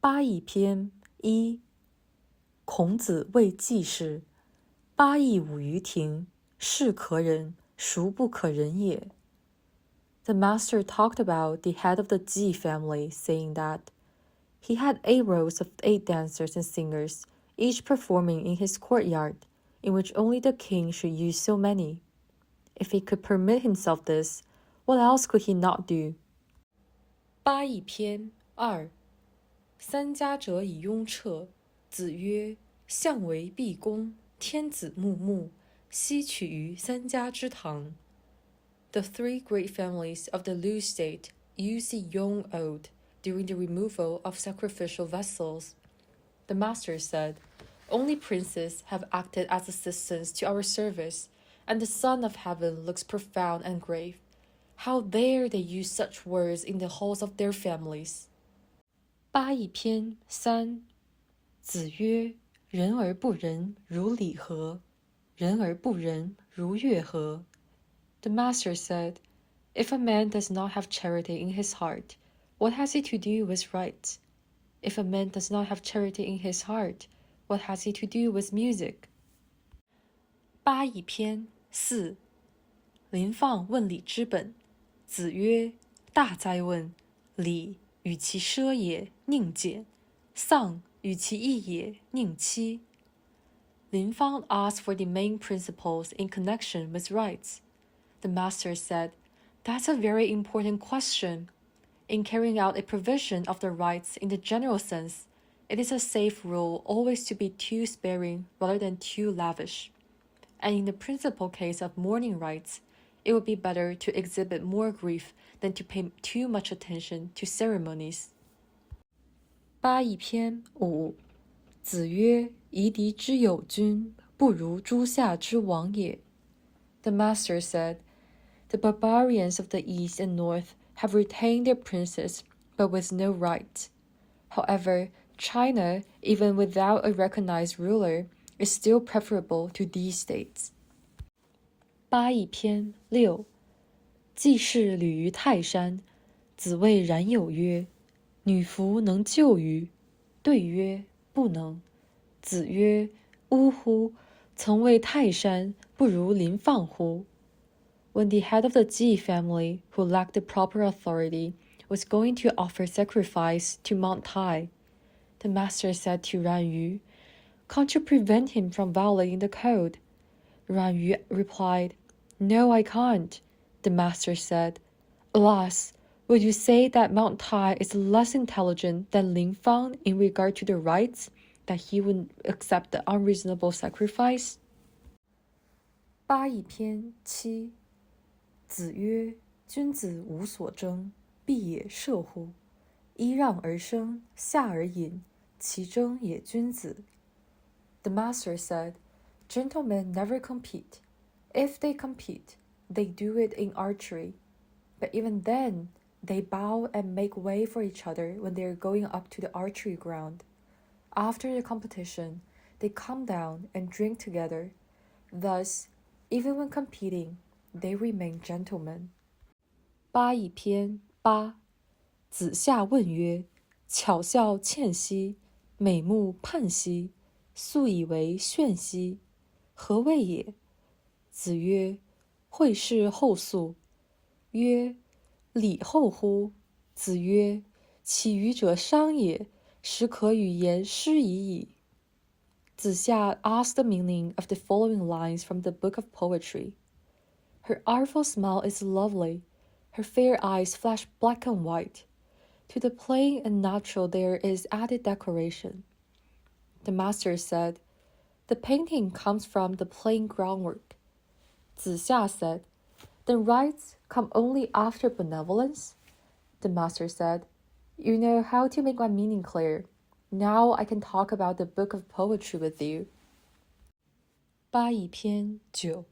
八佾篇一，孔子谓季氏：八佾舞于庭，是可忍，孰不可忍也。The master talked about the head of the Ji family, saying that he had 8 rows of 8 dancers and singers, each performing in his courtyard, in which only the king should use so many. If he could permit himself this, what else could he not do? 八佾篇二，三家者以雍彻。子曰：相为毕公，天子穆穆，悉取于三家之堂。The 3 great families of the Lu state use the Yong ode during the removal of sacrificial vessels. The master said, only princes have acted as assistants to our service, and the Son of Heaven looks profound and grave. How dare they use such words in the halls of their families? 八佾篇三，子曰：人而不仁，如礼何？人而不仁，如乐何？ The master said, if a man does not have charity in his heart, what has he to do with right? If a man does not have charity in his heart, what has he to do with music? 八佾篇四，临放问礼之本。子曰：大哉问！礼，与其奢也，宁俭；丧，与其义也，宁戚。临放 asked for the main principles in connection with rights. The master said, that's a very important question. In carrying out a provision of the rights in the general sense, it is a safe rule always to be too sparing rather than too lavish. And in the principal case of mourning rites, it would be better to exhibit more grief than to pay too much attention to ceremonies. 八佾篇五，子曰：夷狄之有君，不如诸夏之王也。The master said, the barbarians of the east and north have retained their princes, but with no right. However, China, even without a recognized ruler, is still preferable to these states. 八佾篇六，季氏旅于泰山，子谓冉有曰：女弗能救于？对曰：不能。子曰：呜呼！曾为泰山，不如临放乎？When the head of the Ji family, who lacked the proper authority, was going to offer sacrifice to Mount Tai, the master said to Ran Yu, can't you prevent him from violating the code? Ran Yu replied, no, I can't. The master said, alas, would you say that Mount Tai is less intelligent than Ling Fang in regard to the rights, that he would accept the unreasonable sacrifice? 八佾篇七，子曰：君子无所争，必也射乎？揖让而生，下而饮，其争也君子。The master said, gentlemen never compete. If they compete, they do it in archery. But even then, they bow and make way for each other when they are going up to the archery ground. After the competition, they come down and drink together. Thus, even when competing, they remain gentlemen. 八佾篇八，子夏问曰：巧笑倩兮，美目盼兮，素以为炫兮，何谓也？子曰：惠氏后素。曰：礼后乎？子曰：起予者伤也，实可与言诗已矣。子夏 asked the meaning of the following lines from the book of poetry. Her artful smile is lovely, her fair eyes flash black and white. To the plain and natural there is added decoration. The master said, the painting comes from the plain groundwork. 子夏 said, then rights come only after benevolence? The master said, you know how to make my meaning clear. Now I can talk about the book of poetry with you. 八佾篇九，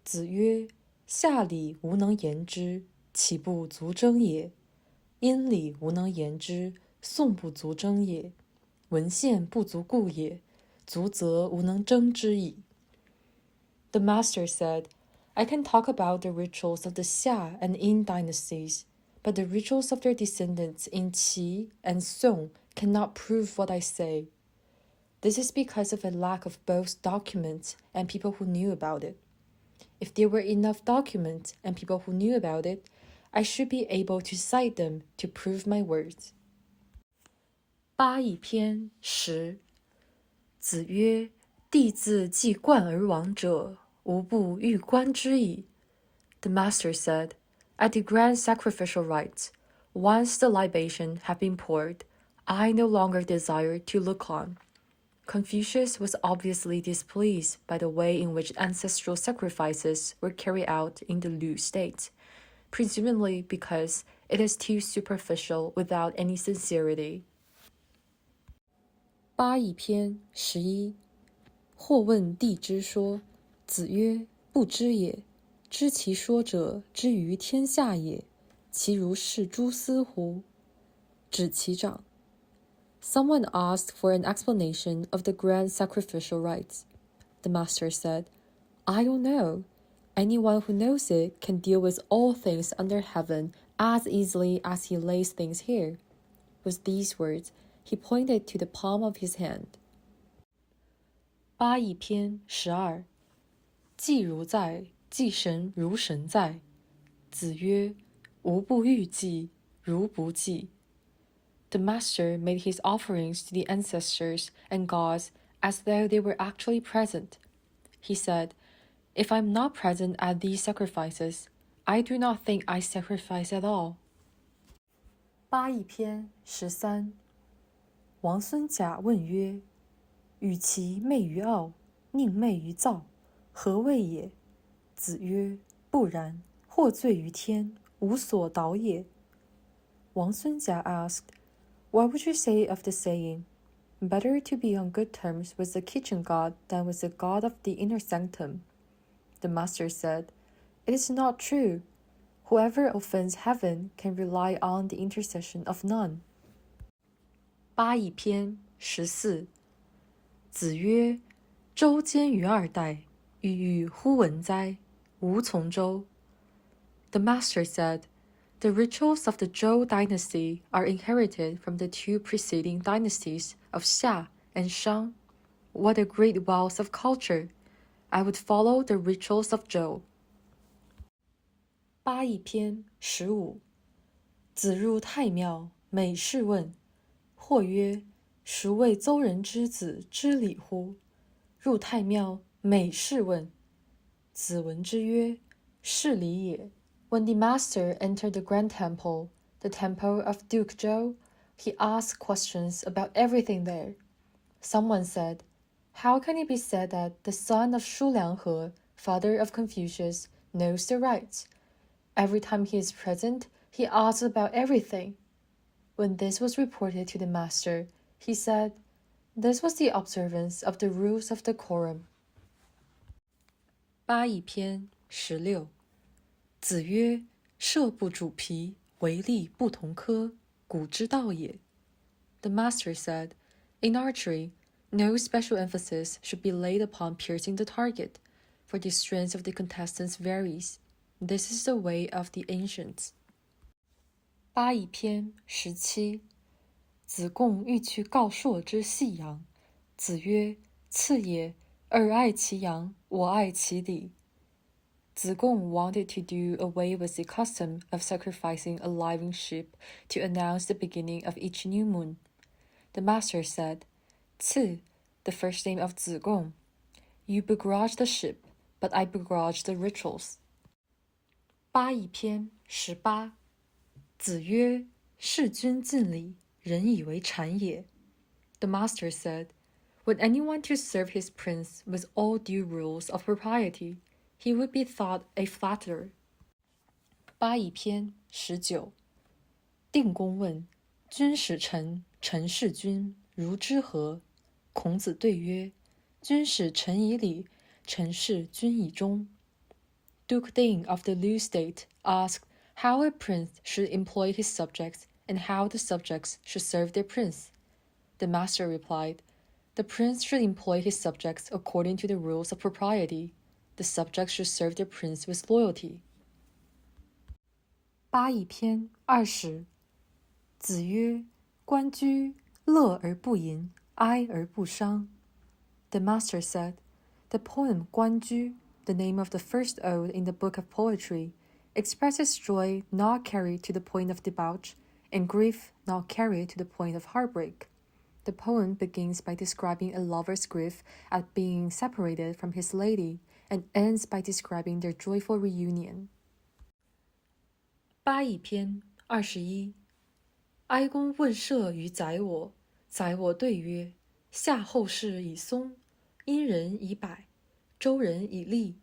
子曰：夏礼无能言之，岂不足争也？殷礼无能言之，宋不足争也。文献不足顾也，足则无能争之矣。The master said, I can talk about the rituals of the Xia and Yin dynasties, but the rituals of their descendants in Qi and Song cannot prove what I say. This is because of a lack of both documents and people who knew about it. If there were enough documents and people who knew about it, I should be able to cite them to prove my words. 八佾篇10子曰：弟子既冠而亡者，无不欲观之矣。The master said, at the grand sacrificial rites, once the libation had been poured, I no longer desired to look on. Confucius was obviously displeased by the way in which ancestral sacrifices were carried out in the Lu state, presumably because it is too superficial without any sincerity. 八佾篇11或问帝之说，子曰：不知也。知其说者，知于天下也。其如是诸斯乎？指其长。Someone asked for an explanation of the grand sacrificial rites. The master said, I don't know. Anyone who knows it can deal with all things under heaven as easily as he lays things here. With these words, he pointed to the palm of his hand. 八佾篇12祭如在，祭神如神在。子曰：无不欲祭，如不祭。The master made his offerings to the ancestors and gods as though they were actually present. He said, If I'm not present at these sacrifices, I do not think I sacrifice at all. 八佾篇13王孙贾问曰：与其媚于傲，宁媚于躁，何谓也？子曰：不然，或罪于天，无所导也。王孙贾 asked, What would you say of the saying, better to be on good terms with the kitchen god than with the god of the inner sanctum? The master said, It is not true. Whoever offends heaven can rely on the intercession of none. 八佾篇14子曰：周兼于二代，郁郁乎文哉！无从周。The master said, The rituals of the Zhou dynasty are inherited from the two preceding dynasties of Xia and Shang. What a great wealth of culture! I would follow the rituals of Zhou. 八佾篇15子入太庙，每事问。或曰：孰谓邹人之子知礼乎？入太庙，每事问。子闻之曰：是礼也。When the master entered the grand temple, the temple of Duke Zhou, he asked questions about everything there. Someone said, How can it be said that the son of Shu Lianghe, father of Confucius, knows the rites? Every time he is present, he asks about everything. When this was reported to the master, he said, This was the observance of the rules of decorum. 八佾篇16子曰：射不主皮，为利不同科，古之道也。The master said, In archery, no special emphasis should be laid upon piercing the target, for the strength of the contestants varies. This is the way of the ancients. 八佾篇17子贡欲去告朔之细阳。子曰：次也，尔爱其阳，我爱其礼。子贡 wanted to do away with the custom of sacrificing a living sheep to announce the beginning of each new moon. The master said, 次, the first name of 子贡, you begrudge the sheep, but I begrudge the rituals. 八佾篇18子曰：事君尽礼，人以为谄也。The master said, Would anyone to serve his prince with all due rules of propriety, he would be thought a flatterer. 八佾篇19定公问：君使臣，臣事君，如之何？孔子对曰：君使臣以礼，臣事君以忠。Duke Ding of the Lu state asked how a prince should employ his subjects and how the subjects should serve their prince. The master replied, The prince should employ his subjects according to the rules of propriety. The subjects should serve their prince with loyalty. 八佾篇20子曰：关雎，乐而不淫，哀而不伤。The master said, the poem 关雎, the name of the first ode in the book of poetry, expresses joy not carried to the point of debauch, and grief not carried to the point of heartbreak. The poem begins by describing a lover's grief at being separated from his lady, and ends by describing their joyful reunion. 八佾篇21哀公问射于宰我，宰我对曰：夏后氏以松，殷人以柏，周人以栗，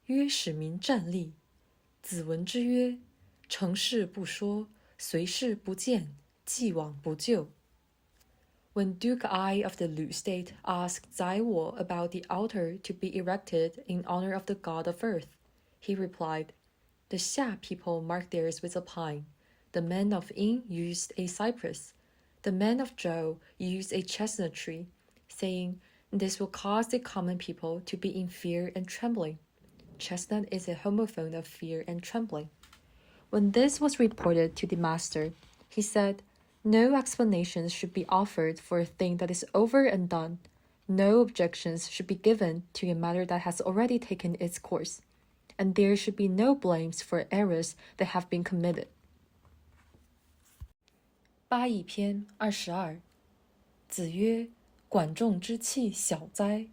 曰使民战栗。子闻之曰：成事不说，随事不见，既往不咎。When Duke Ai of the Lu state asked Zaiwo about the altar to be erected in honor of the god of earth, he replied, the Xia people marked theirs with a pine. The men of Yin used a cypress. The men of Zhou used a chestnut tree, saying, this will cause the common people to be in fear and trembling. Chestnut is a homophone of fear and trembling. When this was reported to the master, he said, no explanations should be offered for a thing that is over and done. No objections should be given to a matter that has already taken its course. And there should be no blames for errors that have been committed. 八佾篇22子曰：管仲之器小哉！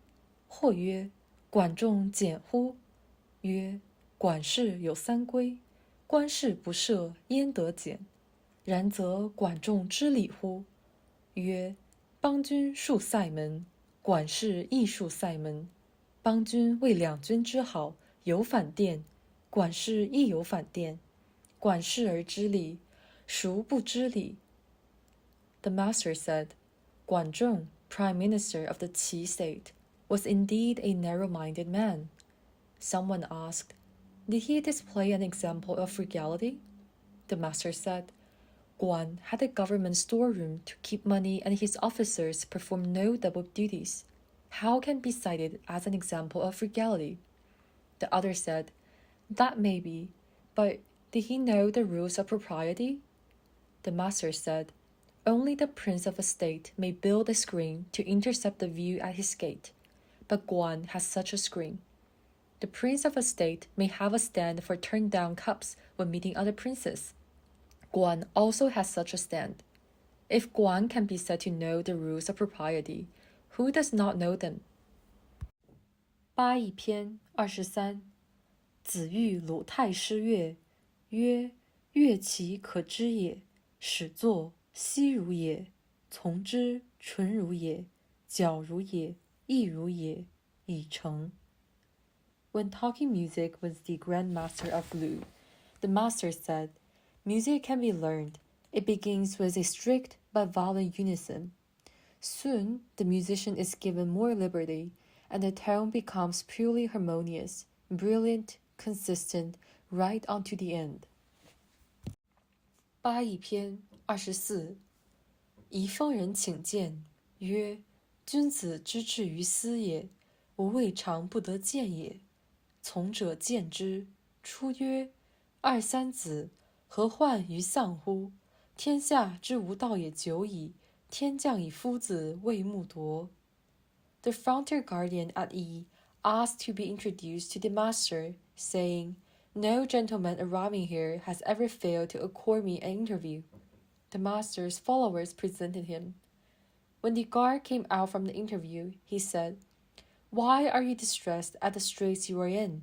或曰：管仲简乎？曰：管氏有三规，官事不赦，焉得简？然则管仲知礼乎？曰：邦君戍塞门，管氏亦戍塞门。邦君为两军之好，有反殿，管氏亦有反殿。管氏而知礼，孰不知礼？The master said, Guanzhong, prime minister of the Qi state, was indeed a narrow-minded man. Someone asked, did he display an example of frugality? The master said, Guan had a government storeroom to keep money and his officers performed no double duties. How can be cited as an example of frugality? The other said, that may be, but did he know the rules of propriety? The master said, only the prince of a state may build a screen to intercept the view at his gate, but Guan has such a screen. The prince of a state may have a stand for turned-down cups when meeting other princes. Guan also has such a stand. If Guan can be said to know the rules of propriety, who does not know them? 八佾篇23子欲鲁太师乐，曰：乐其可知也，始作，息如也，从之，纯如也，矫如也，意如也，已成。When talking music with the Grand Master of Lu, the master said, music can be learned. It begins with a strict but violent unison. Soon, the musician is given more liberty, and the tone becomes purely harmonious, brilliant, consistent, right on to the end. 八佾篇24宜丰人请见，曰：君子之至于斯也，吾未尝不得见也。从者见之，出曰：二三子，何患于丧乎？天下之无道也久矣，天降以夫子为木铎。The frontier guardian at Yi asked to be introduced to the master, saying, no gentleman arriving here has ever failed to accord me an interview. The master's followers presented him. When the guard came out from the interview, he said, why are you distressed at the straits you are in?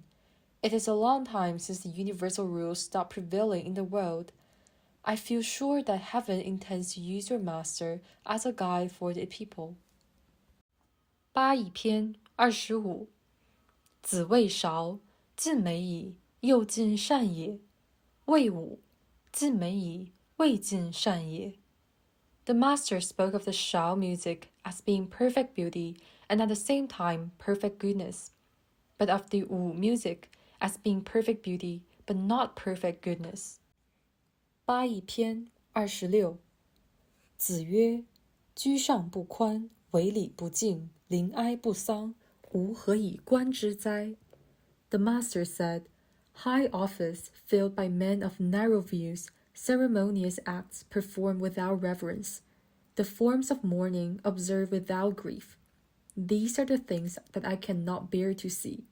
It is a long time since the universal rules stopped prevailing in the world. I feel sure that heaven intends to use your master as a guide for the people. 八佾篇25子谓韶，尽美矣，又尽善也。谓武，尽美矣，未尽善也。The master spoke of the Shao music as being perfect beauty and at the same time perfect goodness, but of the Wu music as being perfect beauty but not perfect goodness. 八佾篇26子曰：居上不宽，为礼不敬，临哀不丧，吾何以观之哉？ The master said, high office filled by men of narrow views, ceremonious acts performed without reverence. The forms of mourning observe without grief. These are the things that I cannot bear to see.